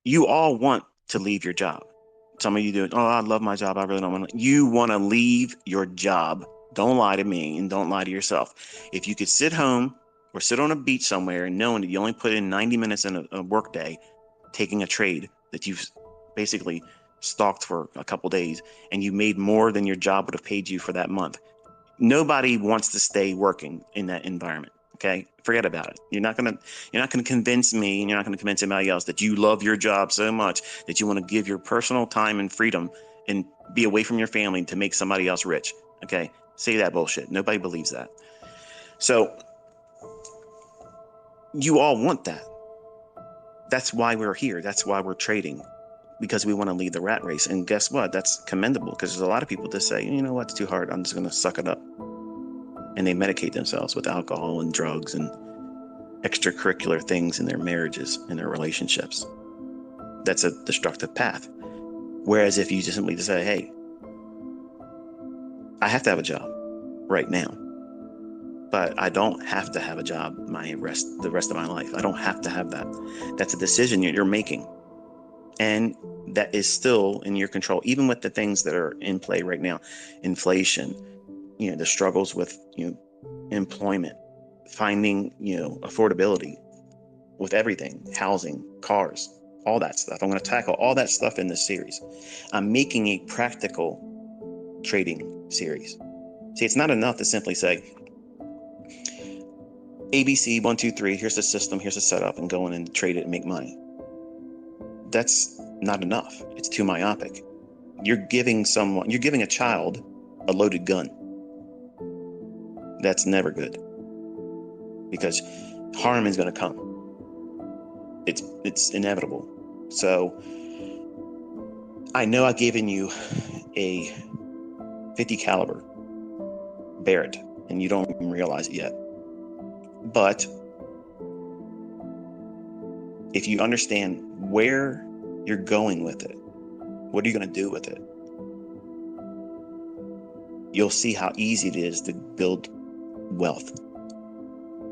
You all want to leave your job. Some of you do, oh, I love my job. I really don't want to. You want to leave your job. Don't lie to me and don't lie to yourself. If you could sit home or sit on a beach somewhere and knowing that you only put in 90 minutes in a work day, taking a trade that you've basically stalked for a couple days and you made more than your job would have paid you for that month. Nobody wants to stay working in that environment. Okay, forget about it. You're not gonna convince me, and you're not gonna convince anybody else that you love your job so much that you want to give your personal time and freedom and be away from your family to make somebody else rich. Okay, say that bullshit. Nobody believes that. So you all want that. That's why we're here. That's why we're trading, because we want to lead the rat race. And guess what? That's commendable, because there's a lot of people that say, you know what, it's too hard. I'm just going to suck it up. And they medicate themselves with alcohol and drugs and extracurricular things in their marriages, in their relationships. That's a destructive path. Whereas if you just simply say, hey, I have to have a job right now, but I don't have to have a job the rest of my life. I don't have to have that. That's a decision you're making. And that is still in your control, even with the things that are in play right now. Inflation, the struggles with, employment, finding, affordability with everything, housing, cars, all that stuff. I'm going to tackle all that stuff in this series. I'm making a practical trading series. See, it's not enough to simply say, ABC 1, 2, 3, here's the system, here's the setup, and go in and trade it and make money. That's not enough. It's too myopic. You're giving a child a loaded gun. That's never good, because harm is going to come. It's inevitable. So I know I've given you a 50 caliber Barrett and you don't even realize it yet. But if you understand where you're going with it, what are you going to do with it? You'll see how easy it is to build wealth.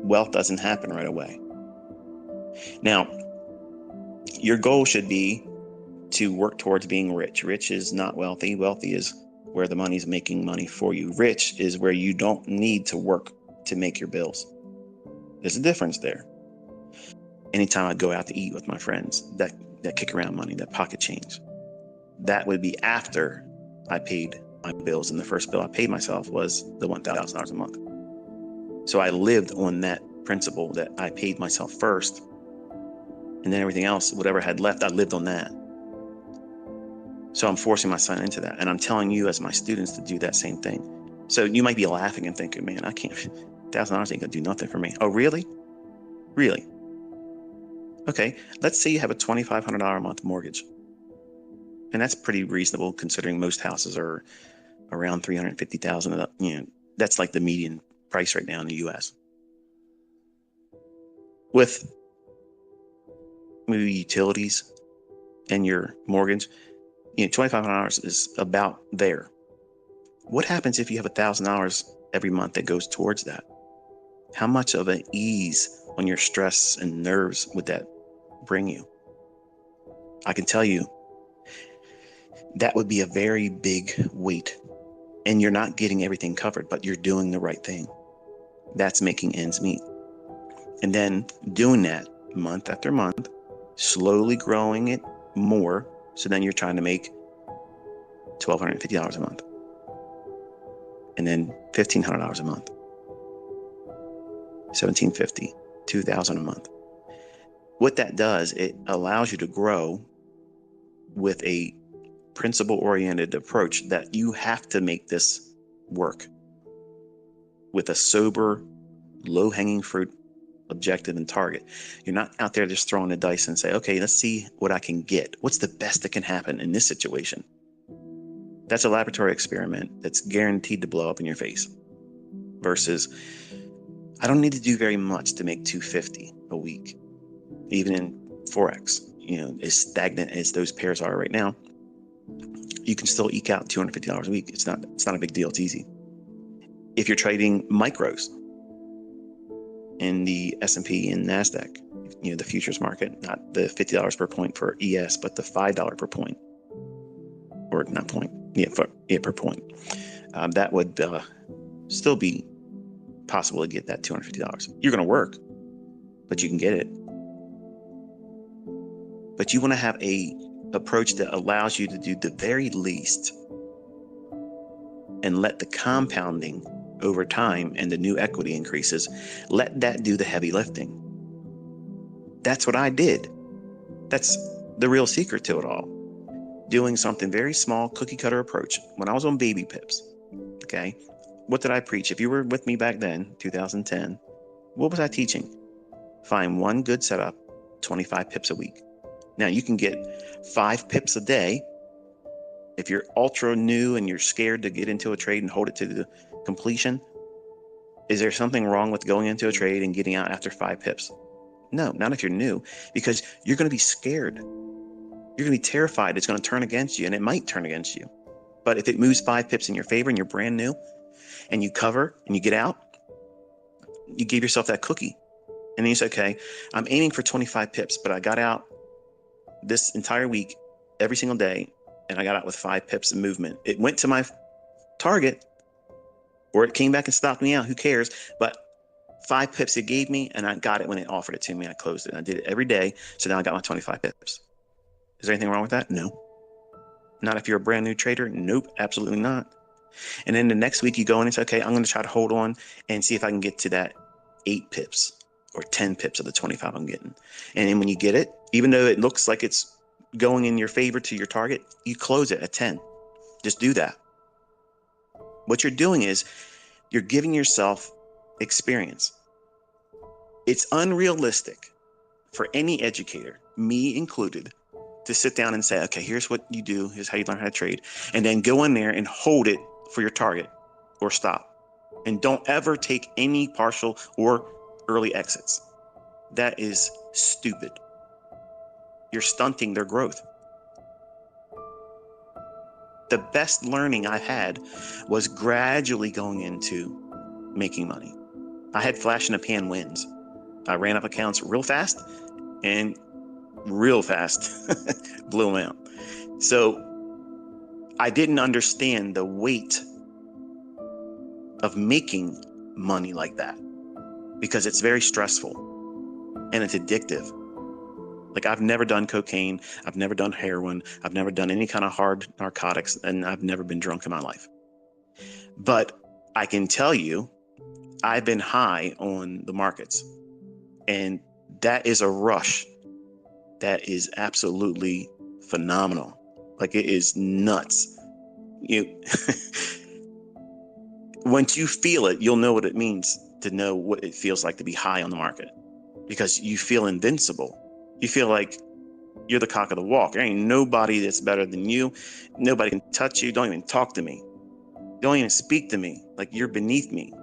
Wealth doesn't happen right away. Now, your goal should be to work towards being rich. Rich is not wealthy. Wealthy is where the money's making money for you. Rich is where you don't need to work to make your bills. There's a difference there. Anytime I go out to eat with my friends, that kick around money, that pocket change, that would be after I paid my bills. And the first bill I paid myself was the $1,000 a month. So I lived on that principle that I paid myself first, and then everything else, whatever I had left, I lived on that. So I'm forcing my son into that. And I'm telling you as my students to do that same thing. So you might be laughing and thinking, man, I can't, $1,000 ain't gonna do nothing for me. Oh, really? Really? Okay, let's say you have a $2,500 a month mortgage. And that's pretty reasonable considering most houses are around $350,000. That's like the median price right now in the US. With maybe utilities and your mortgage, $2,500 is about there. What happens if you have $1,000 every month that goes towards that? How much of an ease on your stress and nerves would that bring you? I can tell you that would be a very big weight, and you're not getting everything covered, but you're doing the right thing. That's making ends meet. And then doing that month after month, slowly growing it more. So then you're trying to make $1,250 a month, and then $1,500 a month, $1,750, $2,000 a month. What that does, it allows you to grow with a principle-oriented approach that you have to make this work with a sober, low-hanging fruit objective and target. You're not out there just throwing the dice and say, okay, let's see what I can get. What's the best that can happen in this situation? That's a laboratory experiment that's guaranteed to blow up in your face. Versus, I don't need to do very much to make $250 a week. Even in Forex, as stagnant as those pairs are right now, you can still eke out $250 a week. It's not a big deal. It's easy. If you're trading micros in the S&P and NASDAQ, the futures market, not the $50 per point for ES, but the $5 per point, or not point, per point. That would still be possible to get that $250. You're going to work, but you can get it. But you want to have a approach that allows you to do the very least and let the compounding over time and the new equity increases, let that do the heavy lifting. That's what I did. That's the real secret to it all. Doing something very small, cookie cutter approach. When I was on baby pips, okay, what did I preach? If you were with me back then, 2010, what was I teaching? Find one good setup, 25 pips a week. Now you can get 5 pips a day. If you're ultra new and you're scared to get into a trade and hold it to the completion, is there something wrong with going into a trade and getting out after 5 pips? No, not if you're new, because you're going to be scared. You're going to be terrified it's going to turn against you, and it might turn against you. But if it moves 5 pips in your favor and you're brand new and you cover and you get out, you give yourself that cookie. And then you say, okay, I'm aiming for 25 pips, but I got out this entire week, every single day, and I got out with 5 pips of movement. It went to my target, or it came back and stopped me out. Who cares? But 5 pips it gave me, and I got it when it offered it to me. I closed it. I did it every day. So now I got my 25 pips. Is there anything wrong with that? No. Not if you're a brand new trader? Nope, absolutely not. And then the next week you go in and say, okay, I'm going to try to hold on and see if I can get to that 8 pips or 10 pips of the 25 I'm getting. And then when you get it, even though it looks like it's going in your favor to your target, you close it at 10. Just do that. What you're doing is you're giving yourself experience. It's unrealistic for any educator, me included, to sit down and say, okay, here's what you do, here's how you learn how to trade, and then go in there and hold it for your target or stop. And don't ever take any partial or early exits. That is stupid. You're stunting their growth. The best learning I had was gradually going into making money. I had flash in the pan wins. I ran up accounts real fast and real fast blew them out. So I didn't understand the weight of making money like that, because it's very stressful and it's addictive. Like, I've never done cocaine, I've never done heroin, I've never done any kind of hard narcotics, and I've never been drunk in my life. But I can tell you, I've been high on the markets, and that is a rush that is absolutely phenomenal. Like, it is nuts. Once you feel it, you'll know what it means to know what it feels like to be high on the market, because you feel invincible. You feel like you're the cock of the walk. There ain't nobody that's better than you. Nobody can touch you. Don't even talk to me. Don't even speak to me. Like, you're beneath me.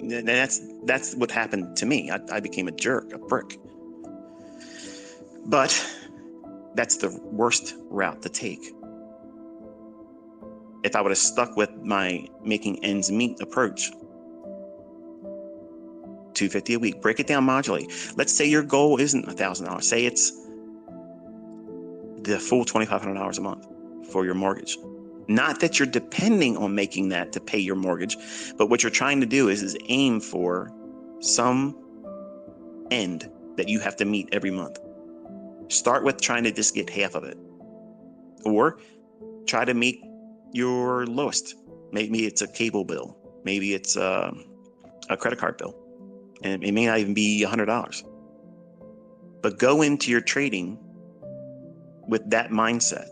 That's what happened to me. I became a jerk, a prick. But that's the worst route to take. If I would have stuck with my making ends meet approach, $250 a week, break it down, modulate. Let's say your goal isn't $1,000. Say it's the full $2,500 a month for your mortgage. Not that you're depending on making that to pay your mortgage, but what you're trying to do is aim for some end that you have to meet every month. Start with trying to just get half of it, or try to meet your lowest. Maybe it's a cable bill, maybe it's a credit card bill, and it may not even be $100. But go into your trading with that mindset,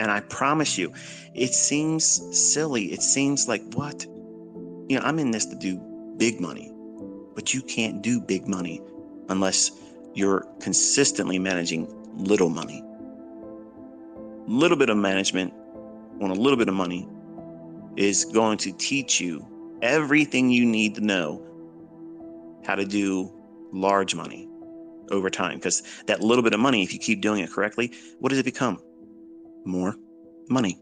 and I promise you, it seems silly. It seems like, what? I'm in this to do big money, but you can't do big money unless you're consistently managing little money. Little bit of management on a little bit of money is going to teach you everything you need to know how to do large money over time. Because that little bit of money, if you keep doing it correctly, what does it become? More money.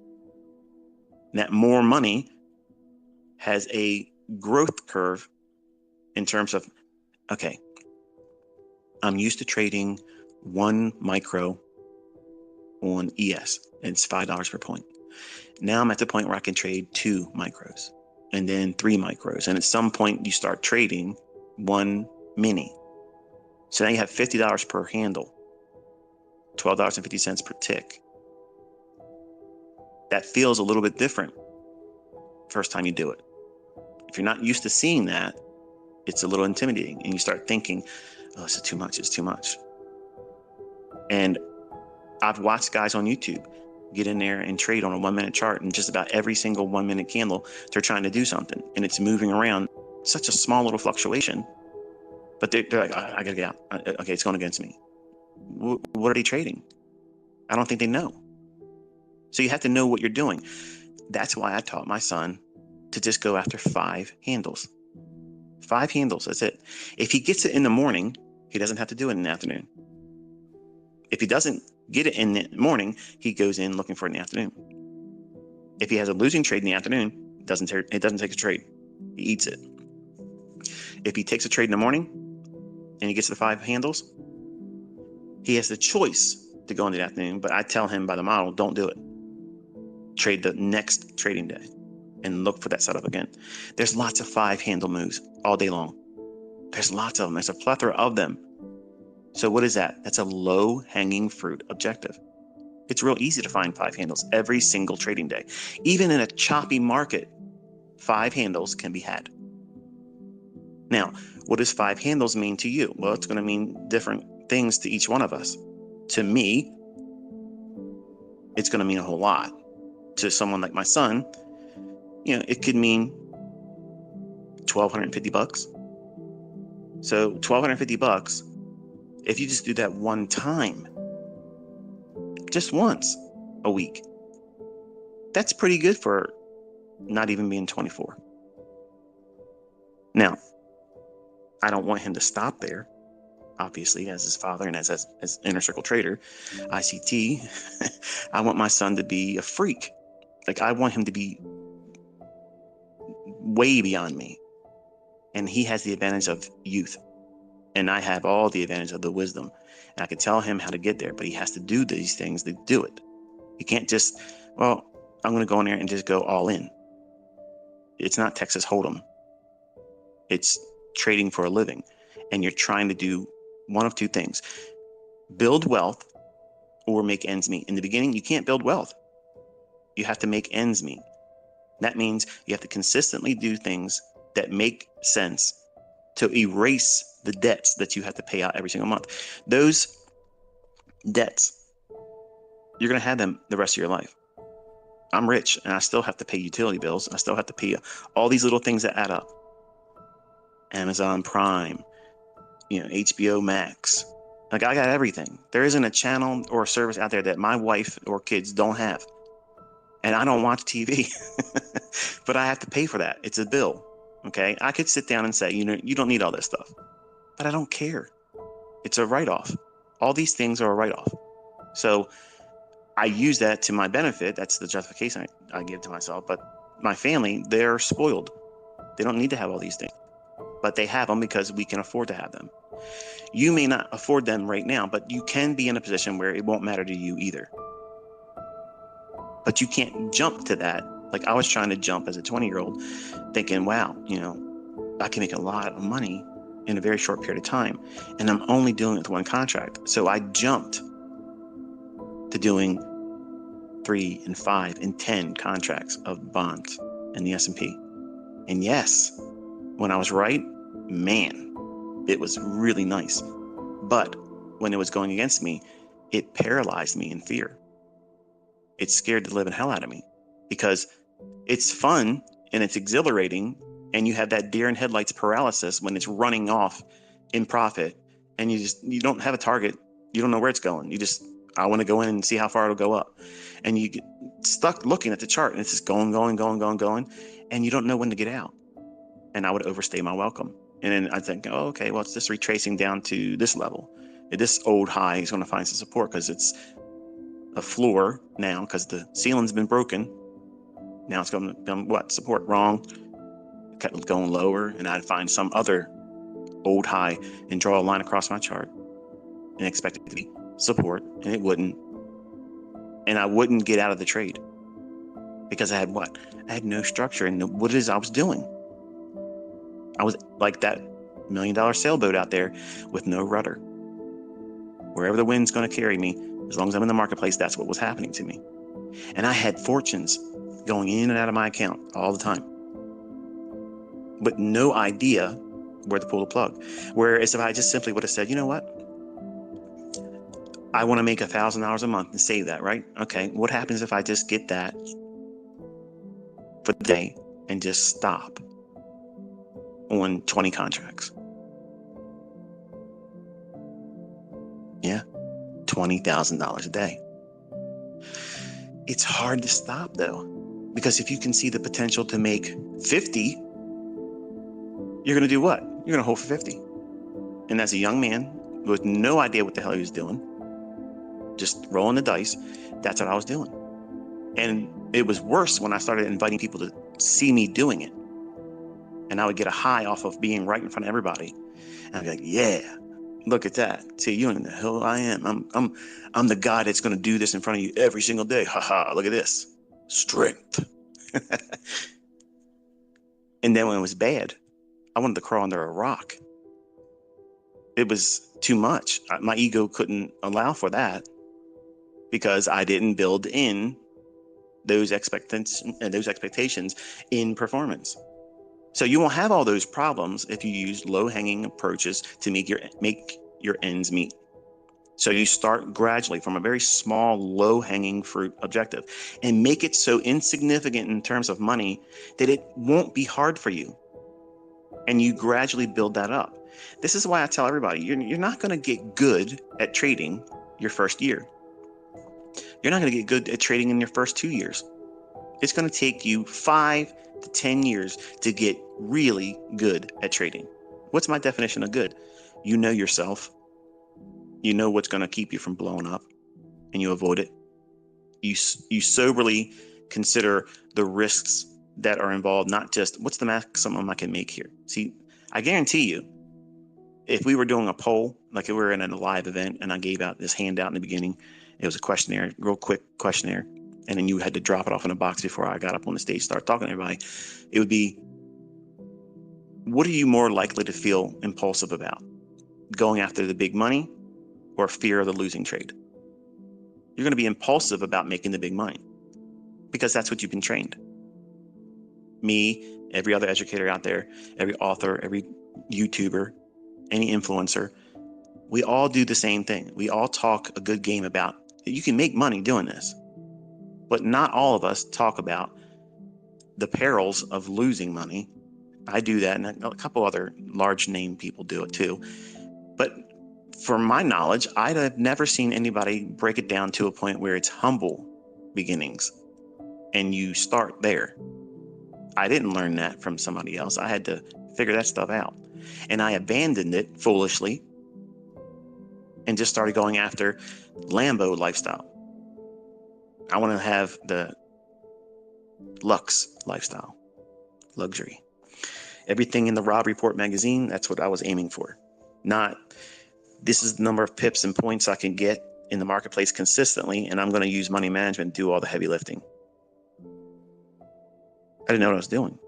And that more money has a growth curve in terms of, okay, I'm used to trading 1 micro on ES, and it's $5 per point. Now I'm at the point where I can trade 2 micros and then 3 micros. And at some point you start trading 1 mini. So now you have $50 per handle, $12.50 per tick. That feels a little bit different first time you do it. If you're not used to seeing that, it's a little intimidating, and you start thinking, oh, this is too much, it's too much. And I've watched guys on YouTube get in there and trade on a 1-minute chart, and just about every single 1-minute candle, they're trying to do something, and it's moving around. Such a small little fluctuation, but they're like, I gotta get out. Okay, it's going against me. What are they trading? I don't think they know. So you have to know what you're doing. That's why I taught my son to just go after 5 handles. 5 handles, that's it. If he gets it in the morning, he doesn't have to do it in the afternoon. If he doesn't get it in the morning, he goes in looking for it in the afternoon. If he has a losing trade in the afternoon, it doesn't take a trade. He eats it. If he takes a trade in the morning and he gets the 5 handles, he has the choice to go in the afternoon, but I tell him by the model, don't do it. Trade the next trading day and look for that setup again. There's lots of 5 handle moves all day long. There's lots of them. There's a plethora of them. So what is that? That's a low hanging fruit objective. It's real easy to find 5 handles every single trading day. Even in a choppy market, 5 handles can be had. Now, what does 5 handles mean to you? Well, it's going to mean different things to each one of us. To me, it's going to mean a whole lot. To someone like my son, it could mean $1,250. So $1,250, if you just do that one time, just once a week, that's pretty good for not even being 24. Now, I don't want him to stop there. Obviously, as his father and as inner circle trader, ICT, I want my son to be a freak. Like, I want him to be way beyond me. And he has the advantage of youth. And I have all the advantage of the wisdom. And I can tell him how to get there, but he has to do these things to do it. He can't just, I'm going to go in there and just go all in. It's not Texas Hold'em. It's trading for a living. And you're trying to do one of 2 things: build wealth or make ends meet. In the beginning, you can't build wealth. You have to make ends meet. That means you have to consistently do things that make sense to erase the debts that you have to pay out every single month. Those debts, you're going to have them the rest of your life. I'm rich and I still have to pay utility bills. I still have to pay all these little things that add up. Amazon Prime, HBO Max. Like, I got everything. There isn't a channel or a service out there that my wife or kids don't have. And I don't watch TV, but I have to pay for that. It's a bill. Okay. I could sit down and say, you don't need all this stuff, but I don't care. It's a write-off. All these things are a write-off. So I use that to my benefit. That's the justification I give to myself. But my family, they're spoiled. They don't need to have all these things, but they have them because we can afford to have them. You may not afford them right now, but you can be in a position where it won't matter to you either. But you can't jump to that. Like, I was trying to jump as a 20-year-old thinking, wow, I can make a lot of money in a very short period of time. And I'm only doing it with 1 contract. So I jumped to doing 3 and 5 and 10 contracts of bonds in the S&P. And yes, when I was right, man, it was really nice. But when it was going against me, it paralyzed me in fear. It scared the living hell out of me, because it's fun and it's exhilarating, and you have that deer in headlights paralysis when it's running off in profit, and you don't have a target. You don't know where it's going. I want to go in and see how far it'll go up. And you get stuck looking at the chart, and it's just going, and you don't know when to get out. And I would overstay my welcome. And then I think, okay, well, it's just retracing down to this level. At this old high, he's going to find some support because it's a floor now, because the ceiling's been broken. Now it's going to support wrong, kept going lower, and I'd find some other old high and draw a line across my chart. and expect it to be support, and it wouldn't. And I wouldn't get out of the trade because I had what? I had no structure in what it is I was doing. I was like that $1 million sailboat out there with no rudder. Wherever the wind's going to carry me, as long as I'm in the marketplace, that's what was happening to me. And I had fortunes going in and out of my account all the time, but no idea where to pull the plug. Whereas if I just simply would have said, you know what? I want to make $1,000 a month and save that, right? Okay, what happens if I just get that for the day and just stop on 20 contracts? Yeah, $20,000 a day. It's hard to stop though, because if you can see the potential to make 50, you're going to do what? You're going to hold for 50. And as a young man with no idea what the hell he was doing, just rolling the dice, that's what I was doing. And it was worse when I started inviting people to see me doing it. And I would get a high off of being right in front of everybody. And I'd be like, yeah, look at that. See, you know the hell I am. I'm the guy that's going to do this in front of you every single day. Ha ha, look at this. Strength. And then when it was bad, I wanted to crawl under a rock. It was too much. My ego couldn't allow for that because I didn't build in those expectations in performance. So you won't have all those problems if you use low-hanging approaches to make your ends meet. So you start gradually from a very small, low-hanging fruit objective and make it so insignificant in terms of money that it won't be hard for you. And you gradually build that up. This is why I tell everybody, you're not going to get good at trading your first year. You're not going to get good at trading in your first 2 years. It's going to take you 5 to 10 years to get really good at trading. What's my definition of good? You know yourself. You know what's going to keep you from blowing up, and you avoid it. You soberly consider the risks that are involved, not just what's the maximum I can make here. See, I guarantee you, if we were doing a poll, like if we were in a live event and I gave out this handout in the beginning, it was a questionnaire, real quick questionnaire, and then you had to drop it off in a box before I got up on the stage, start talking to everybody. It would be, what are you more likely to feel impulsive about? Going after the big money or fear of the losing trade? You're going to be impulsive about making the big money because that's what you've been trained. Me, every other educator out there, every author, every YouTuber, any influencer, we all do the same thing. We all talk a good game about you can make money doing this, but not all of us talk about the perils of losing money. I do that, and a couple other large name people do it too. But from my knowledge, I have never seen anybody break it down to a point where it's humble beginnings and you start there. I didn't learn that from somebody else. I had to figure that stuff out. And I abandoned it foolishly and just started going after Lambo lifestyle. I want to have the Lux lifestyle, luxury. Everything in the Rob Report magazine, that's what I was aiming for. Not, this is the number of pips and points I can get in the marketplace consistently, and I'm going to use money management to do all the heavy lifting. I didn't know what I was doing.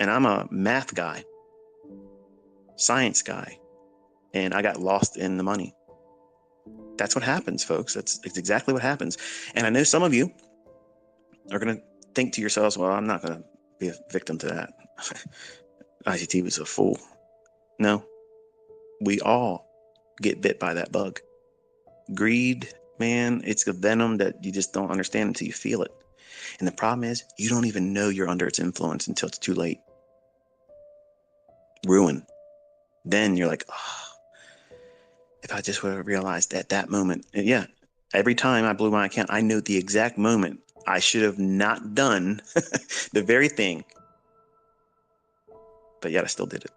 And I'm a math guy, science guy, and I got lost in the money. That's what happens, folks. It's exactly what happens. And I know some of you are going to think to yourselves, well, I'm not going to be a victim to that. ICT was a fool. No, we all get bit by that bug. Greed, man, it's a venom that you just don't understand until you feel it. And the problem is you don't even know you're under its influence until it's too late. Ruin. Then you're like, oh, if I just would have realized at that moment. And yeah, every time I blew my account, I knew the exact moment I should have not done the very thing. But yet I still did it.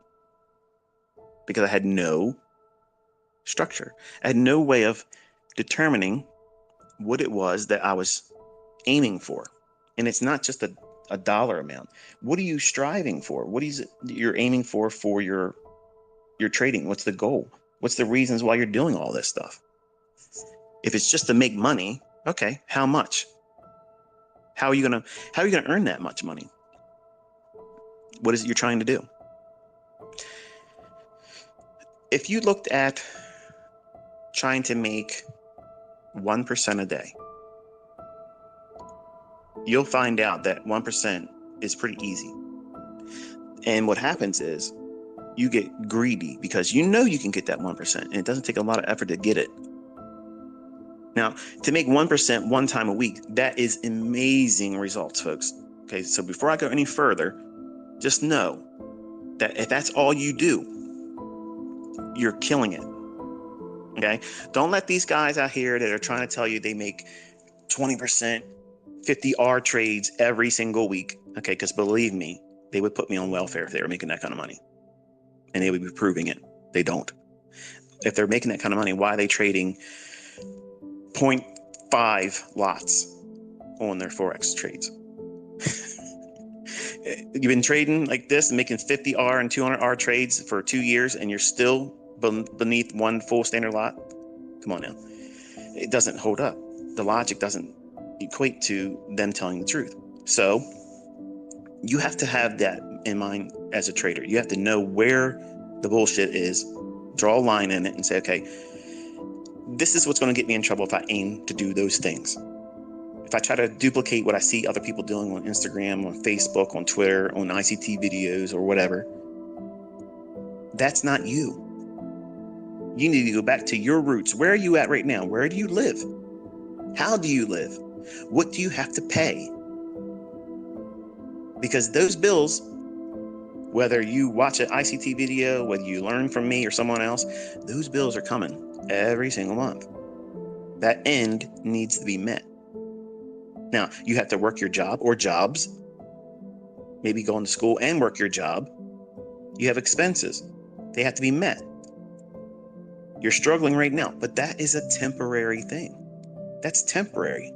Because I had no structure. I had no way of determining what it was that I was aiming for. And it's not just a dollar amount. What are you striving for? What is it you're aiming for your trading? What's the goal? What's the reasons why you're doing all this stuff? If it's just to make money, okay, how much? How are you gonna earn that much money? What is it you're trying to do? If you looked at trying to make 1% a day, you'll find out that 1% is pretty easy. And what happens is you get greedy because you know you can get that 1%, and it doesn't take a lot of effort to get it. Now, to make 1% one time a week, that is amazing results, folks. Okay, so before I go any further, just know that if that's all you do, you're killing it. Okay, don't let these guys out here that are trying to tell you they make 20%, 50R trades every single week. Okay, because believe me, they would put me on welfare if they were making that kind of money, and they would be proving it. They don't. If they're making that kind of money, why are they trading 0.5 lots on their Forex trades? You've been trading like this and making 50R and 200R trades for 2 years, and you're still beneath one full standard lot? Come on now. It doesn't hold up. The logic doesn't equate to them telling the truth. So you have to have that in mind as a trader. You have to know where the bullshit is, draw a line in it, and say, okay, this is what's going to get me in trouble if I aim to do those things. If I try to duplicate what I see other people doing on Instagram, on Facebook, on Twitter, on ICT videos or whatever, that's not you. You need to go back to your roots. Where are you at right now? Where do you live? How do you live? What do you have to pay? Because those bills, whether you watch an ICT video, whether you learn from me or someone else, those bills are coming every single month. That end needs to be met. Now, you have to work your job or jobs, maybe going to school and work your job. You have expenses. They have to be met. You're struggling right now, but that is a temporary thing. That's temporary.